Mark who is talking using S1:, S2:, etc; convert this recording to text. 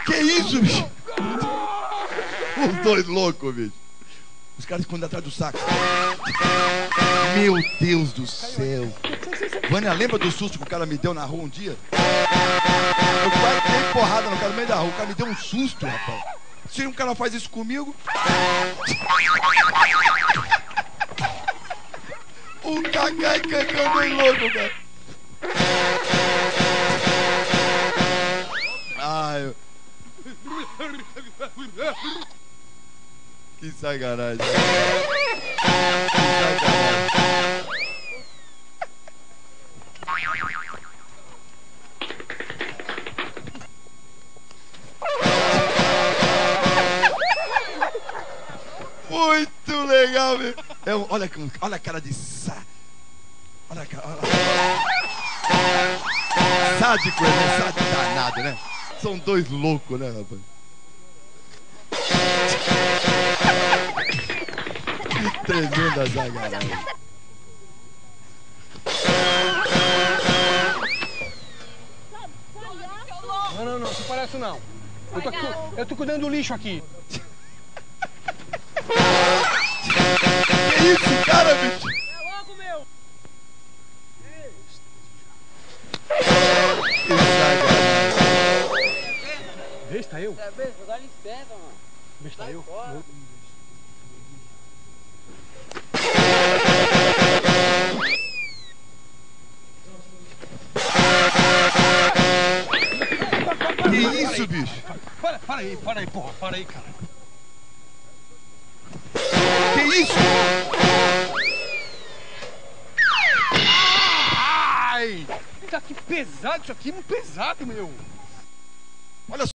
S1: Que isso, bicho? Os dois loucos, bicho. Os caras escondem atrás do saco. Meu Deus do céu. Vânia, lembra do susto que o cara me deu na rua um dia? Eu quase dei porrada no cara no meio da rua. O cara me deu um susto, rapaz. Se um cara faz isso comigo... O Cacá e Cacá dois loucos, cara. Ai, que sacanagem. Que sacanagem. Muito legal, meu. Olha a cara de olha a cara. Sádico, né? Sádico danado, né? São dois loucos, né, rapaz? Que tremenda zagaragem.
S2: Não, não se parece não. Eu tô cuidando do lixo aqui.
S1: Que isso, cara, bicho?
S2: É logo, meu!
S1: Que zagaragem.
S2: Besta eu?
S3: É besta, dá licença, mano.
S2: Besta eu?
S1: Que isso, bicho?
S2: Para aí, porra, para aí, cara.
S1: Que isso?
S2: Ai! Tá que pesado isso aqui, muito pesado, meu.
S1: Olha só.